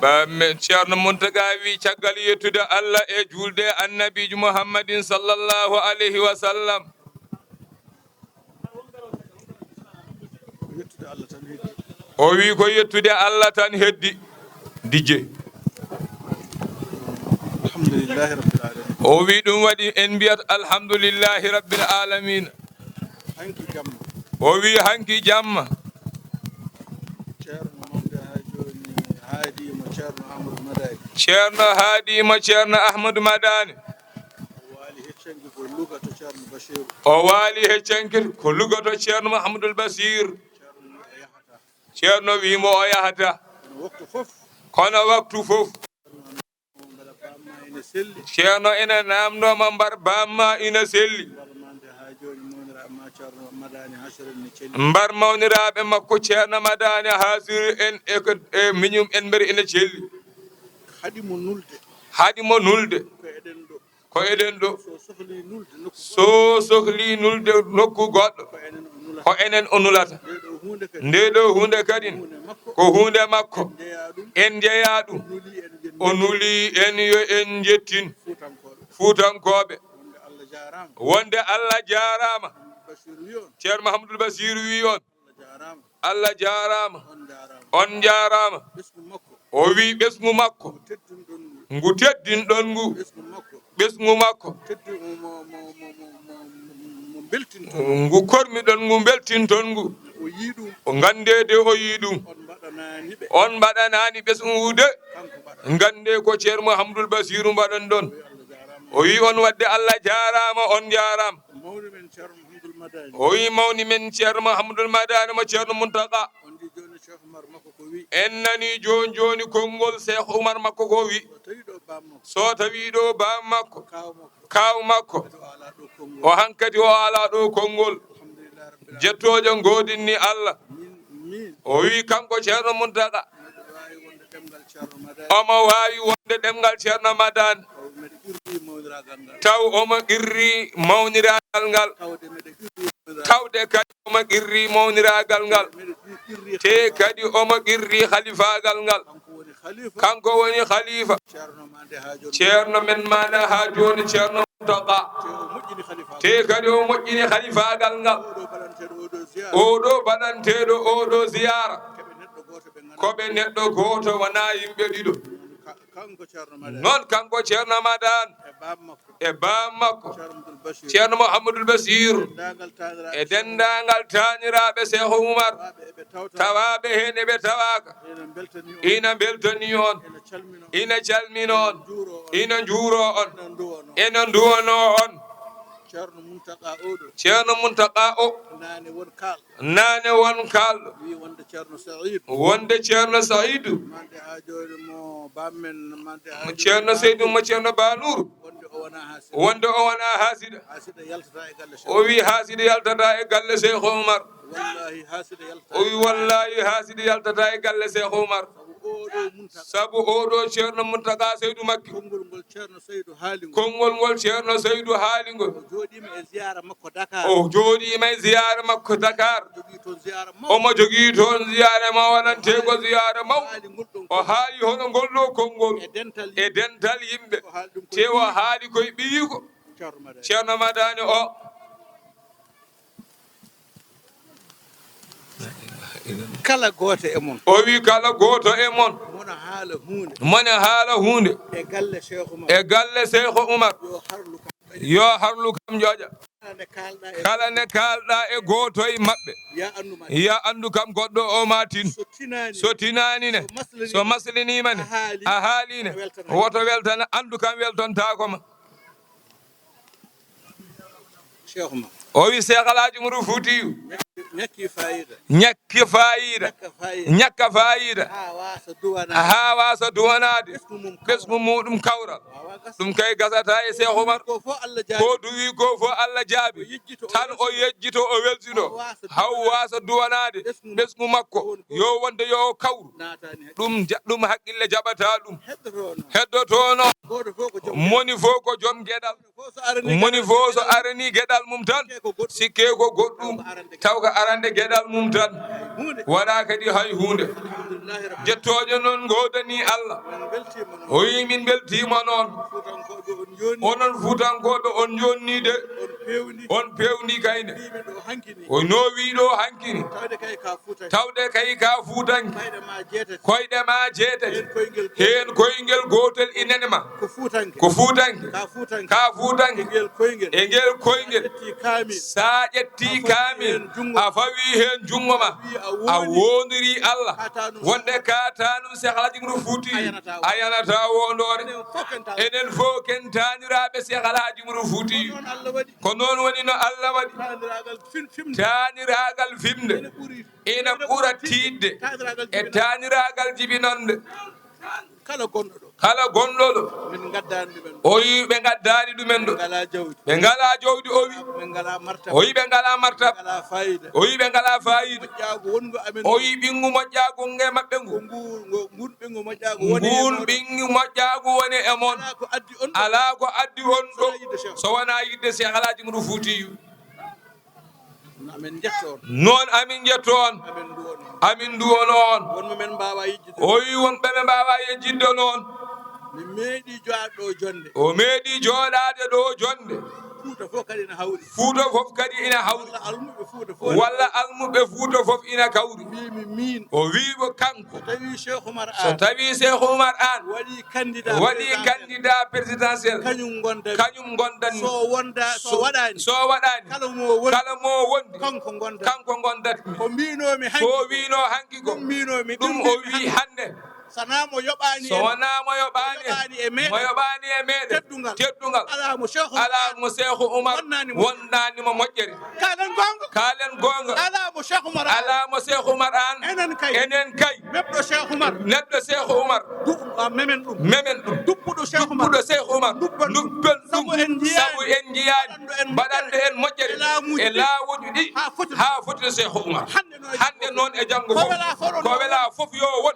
bamen Thierno Mountaga wi caggal yettude Allah e julde annabijo Muhammadin sallallahu alayhi wa sallam o wi ko yettude Allah tan heddi dijje alhamdulillahi rabbil alamin o wi ɗum waɗi en mbiyat alhamdulillahi rabbil alamin hanki jamma o wi hanki jamma ceerno monde ha joni haadimo ceerno Amadou Madani ceerno haadima ceerno Ahmadou Madani wali heccanki ko Louga to ceerno Bachir o waali heccanki ko Louga to ceerno Mahamadou Basir ceerno yahata ceerno wimo o yahata waktu fof kono waktu fof mbaɗa bamma ene selli ceerno ene namdoma mbar bamma ina selli walmande ha joni mawniraɓe ma ceerno Madani Hassirou ne celli mbar mawniraɓe makko ceerno Madani Hassirou en e miñum en mberi ene celli haɗimo nulde haɗimo nulde ko eɗen ɗo ko eɗen ɗo so sohli nulde nokku so sohli nulde nokku goɗɗo ko enen o nulata ko enen o nulata ndeɗo hunde kadi nde ɗo hunde kadi ko hunde makko jeeya ɗum en jeeya ɗum nuli en o nuli en yo en jettin fuutankoɓe fuutankoɓe wonde Allah jarama wonde Allah jarama Bachir wi on ceerno Mahamadou Basir wi on Allah Allah jarama jarama on jarama on jarama ɓesgu makko o wi ɓesgu makko teddunɗon ngu teddinɗon ngu ɓesgu makko ɓesgu makko teddu mo beltinto ngu kormiɗon ngu beltinton ngu o yii ɗum o gandede o yi ɗum on mbaɗanani ɓe on mbaɗanani ɓesgu de kanko mbaɗa gande ko ceerno Mouhamadoul Basiru mbaɗon ɗon Allah jarama o wi on wadde Allah jarama on jarama mawni men ceerno Mouhamadoul Madani o wi mawni men ceerno Mouhamadoul Madani mo ceerno Mountaga on di joni Cheikh Oumar makko ko wi en nani joni joni konngol Cheikh Oumar makko ko wi so tawi ɗo bammakko so tawi ɗo bam makko kaw makko kaw makko o ala ɗo konngol o hankadi o ala ɗo konngol alhamdulillah rabbil alamin jettojo godinni Allah min o wi kanko ceerno Mountaga wawi wonde ɗemgal ceerno Madani omo wawi wonde ɗemgal ceerno Madani mbeɗa irri mawdiragal ngal taw omo qirri mawniragal ngal tawde mbeɗa irri tawde kadi omo qirri mawniragal ngal irri te kadi omo qirri khalifagal ngal kanko woni khalifa kanko woni khalifa ceerno mande ha joni ceerno men mana ha joni ceerno Mountaga o moƴƴini khalifa te kadi o moƴƴini khalifagal ngal oɗo baɗanteɗo oɗo oɗo baɗanteɗo oɗo ziyara ziyara keɓe neɗɗo koɓe neɗɗo goto ɓe goto wona yimɓe ɗiɗo kanko ceerno Madani noon kanko ceerno Madani e bam makko e bam makko ceerno Abdoul Bachir ceerno Mouhamadoul Basir dendagal taniraɓe e dendagal taniraɓe Cheikh Oumar eɓe tawta tawaɓe hen eɓe tawaka ene beltani on ina beltani on ene calmino ina calmino on juuro on ina juuro on ene duwono ina duwono on ceerno Mountaga oɗo ceerno Mountaga o nane won kal nane won kalɗo wi wonde ceerno Saïd wonde ceerno Saïdou mande ha joni mo bammen mande ha mo joni ceerno Seydou mo ceerno Banour wonde o wona ha wonde o wona hasida hasida yaltata e galle o wi hasida yaltata e galle Cheikh Oumar wallahi hasida yaltata o wi wallahi hasida yaltata e galle Cheikh Oumar oɗo Mountaga sabu oɗo ceerno Mountaga Seydou Makki konngol ngol ceerno Saydou haali ngol konngol ngol ceerno Seydou haali ngol o joɗima e ziyara makko Dakar o jooɗima e ziyara makko Dakar jogui toon ziyara omo jogii toon ziyara ma waɗantego ziyara maw haali ngol ɗon o haali hono ngol ɗo konngol e dental yimɓe te o haali koye ɓiyiko ceerno Madani ceerno Madani o kala goto e mon o wi kala goto e mon mona haala hunde mone haala hunde e galle Cheikh Oumar e galle Cheikh Oumar yo harlu kam yo harlu kam jooƴa nde kalɗa e kala nde kalɗa e goto e maɓɓe ya anduma ya andu kam goɗɗo o matin so tinani so tinani ne so maslinima ne a haaline woto weltana andu kam weltontakoma Cheikh Oumar o wi Cheikh Alhaji Umaru Foutiyou ñakki fayida ñakki fayida ñakka fayida ha wasa duwana ha wasa duwanade ɓesgu muɗum kawral ɗum kay gasata e Cheikh Oumar ko fo Allah ko jaabi duwi ko fo Allah jaabi tan o yejjito o weltino haw wasa duwanade ɓesgu makko yo wonde yo kawru natani ɗum haqqille jaɓata ɗum heddotono heddotono moni fof ko joom gueɗal moni fof so arani gueɗal mum tan sikke ko goɗɗum taw ko arande gueɗal mum tan waɗa kadi hay hunde jettojo noon godani Allah o wi min beltima noon onon fuutankoɓe on jonnide on pewni kayne o no wiɗo hankini tawde kay ka fuutanki koyɗe ma jeetati hen koyngel gotel inenema ko fuutanki ka fuutanki e ngel koyngel sa ƴetti kamil a fawi hen jungo ma a wondiri Allah wonde ka tanum Cheikh Alhaji Umaru Fuuti a yanata wondore enen fof ken taniraɓe Cheikh Alhaji Umaru Fuuti ko noon woni no Allah waɗi taniragal fimde ina ɓuura tidde e taniragal jibinande kala gonɗo ɗo o wi ɓe gaddani ɗumen ɗo ɓe ngala jawdi o wi o wi ɓe ngala martaba o wi ɓe ngala fayida o wi ɓingu moƴƴagu nge maɓɓe ngu ngun ɓingu moƴƴagu woni e mon ala ko addi on ɗo so wona yidde Cheikh Alhaji Umaru Fuutiyu noon amin jetto on amin duwono on o wi wonɓe ɓe mbawa yejjidde noon o meeɗi joɗade ɗo jonde Fuuta fof kadi ina hawri walla almuɓe Fuuta fof ina kawri o wiimo kanko so tawi Cheikh Oumar Anne waɗi candidat présidentiel kañum gondanmi so waɗani kala mo wondi kanko gondatmi ko wino hanki ko ɗum o wi hande so wona mo yoɓani e meɗen teddungal ala mo Cheikh Oumar wonnanimo moƴƴere kalen gonga ala mo Cheikh Oumar Anne enen kay neɗɗo Cheikh Oumar memen ɗum duppuɗo Cheikh Oumar nuppen ɗum sabu en jiyani mbaɗande en moƴƴere e lawuji ɗi ha foti Cheikh Oumar hande noon e janggo fof ko wela fof yo won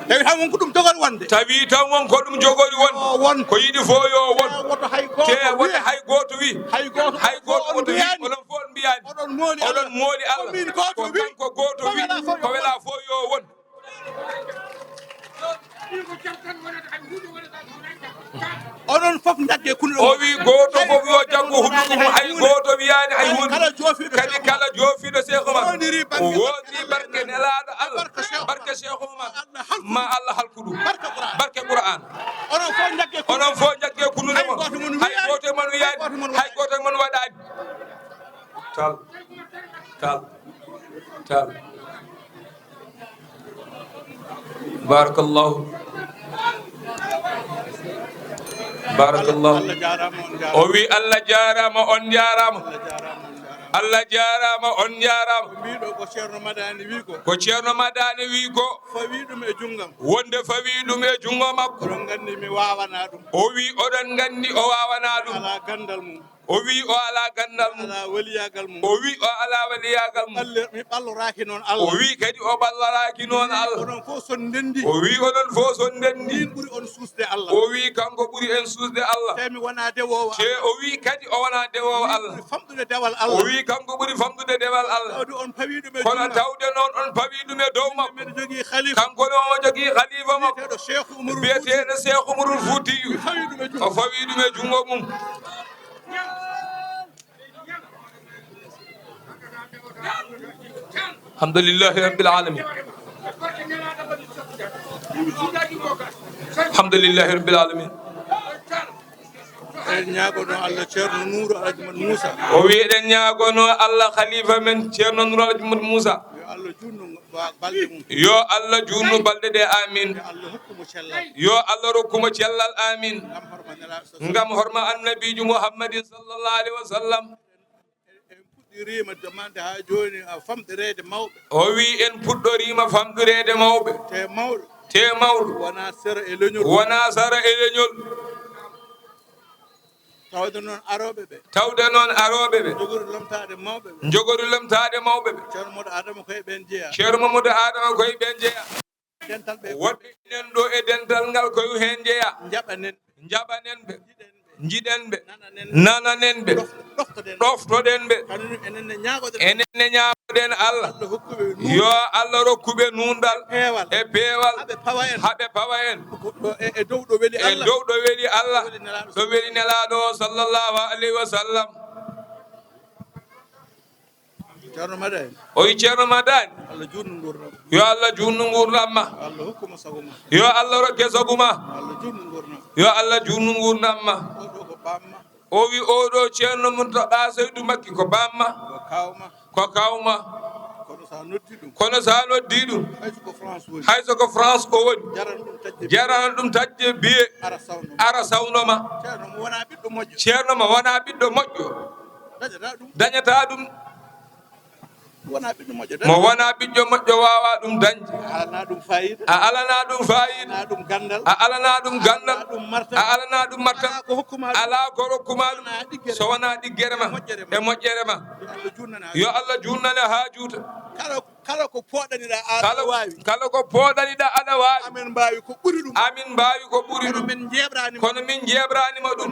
tawi tan won ko ɗum jogori wonde tawi tan won ko ɗum jogori wonde ko yiɗi fo yo won te wonde hay goto wi hay goto oto wi oɗon fof mbiyani oɗon mooli Allah ko kanko goto wi ko wela fo yo won onon fof jagge kunɗo o wi goto fof yo jaggo hunɗum hay goto wiyani hay hunde kadi kala joofiɗo Cheikh Oumar o wodiri barke nelaɗo Allah barke Cheikh Oumar ma Allah halku ɗum barke Qur'an onon fof jagge kunnude mon hay goto mon wiyani hay goto mon waɗani tal barakallahu o wi Allah jarama on jarama Allah jarama on jarama ko Thierno Madani wi ko fawi ɗum e junggam wonde fawi ɗum e jungo makko oɗon gandi mi wawana ɗum o wi oɗon gandi o wawana ɗum ala gandal mum o wi o ala gandal mum o wi o ala waliyagal mum mi ɓalloraki noon Allah o wi kadi o ɓalloraki noon Allah onon fof son ndendi o wi onon fof son ndendi ɓuuri on susde Allah o wi kanko ɓuuri en susde Allah te mi wona dewowo te o wi kadi o wona dewowo Allah famɗude dewal Allah o wi kanko ɓuuri famɗude dewal Allah on pawi ɗum e kono tawde noon on pawi ɗum e dow makko kanko ɗo o jogui khalifa makko biyeteɗo Cheikh Oumar Foutiyou o fawi ɗum e jungo mum alhamdulillahi rabbil alamin alhamdulillahi rabbil alamin en ñaagono Allah Thierno Nourou Alhaji Mouhamadou Moussa o wi eɗen ñaagono Allah khalifa men Thierno Nourou Alhaji Mouhamadou Moussa yo Allah junnu balɗe ɗe amin yo Allah rokkumo cellal amin ngam horma annabijo Muhammadin sallallahu alaihi wa sallam o wi en puɗɗorima famɗirede mawɓe te mawɗo wona sara e leñol tawde noon aroɓe ɓe jogoru lamtade mawɓe ɓe ceerno Mamadou Adama koye ɓen jeeya ceerno Mamadou Adama koye ɓen jeeya dental ɓe woɗɓe nen ɗo e dental ngal koye hen jeeya jaɓanen ɓe jiɗen ɓe nananen ɓe ɗoftoɗen ɓe enenne ñaagoɗen Allah yo Allah rokkuɓe nunɗal e peewal haɓe pawa en e dow ɗo weli Allah ɗo weli nelaɗo o sallllahu alayhi wa sallam. ceerno Madani o wi ceerno Madani Allah junnu gurdam yo Allah junnu gurdam ma Allah hokkuma sago ma yo Allah rokke sago ma Allah junnu gurdam yo Allah junnu gurdam ma oɗo ko bamma o wi oɗo ceerno Mountaga Seydou makki ko bamma ko kawma kono sa noddi ɗum hayso ko France o woni jarana ɗum tajje biye ara sawnoma ceerno ma wona ɓiɗɗo moƴƴo dañata ɗum mo wona ɓiɗɗo moƴƴo wawa ɗum dañde a alana ɗum fayida a alana ɗum gandal a alana ɗum martal ala ko rokkuma ɗum so wona ɗiggere ma e moƴƴere ma yo Allah junnane ha juuta kala ko poɗaniɗa aɗa wawi kala ko poɗaniɗa aɗa wawi amin mbawi ko ɓuuri ɗum kono min jeɓranima ɗum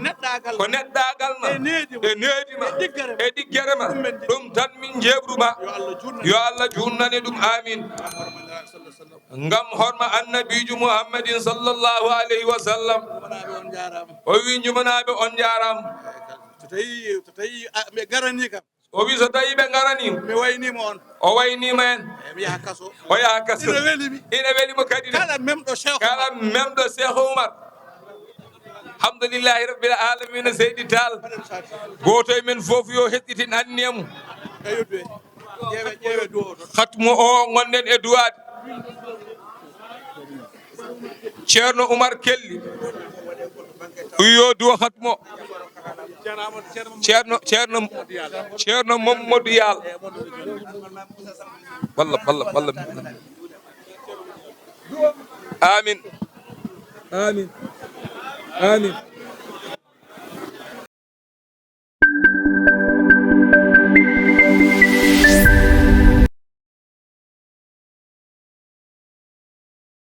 ko neɗɗagal ma e needima e ɗiggere ma ɗum tan min jeɓruma yo Allah junnane ɗum amin ngam horma annabijo Muhammadin sallllahu alayhi wa sallam o wi jumanaɓe on jarama so tawi ɓe garani kam o wi so tawi ɓe garanima mi waynima on o waynima en mi yaha kaso o yaha kaso ina welimo kadi kala memɗo Cheikh Oumar alhamdulillahi rabbil alamina Seydi Tall goto e men foof yo heɗɗitin anniyam ƴeewe duwo to hatmo o gonɗen e duwade ceerno Oumar kelli yo duwo hatmo ceerno Mamadou Yal walla amin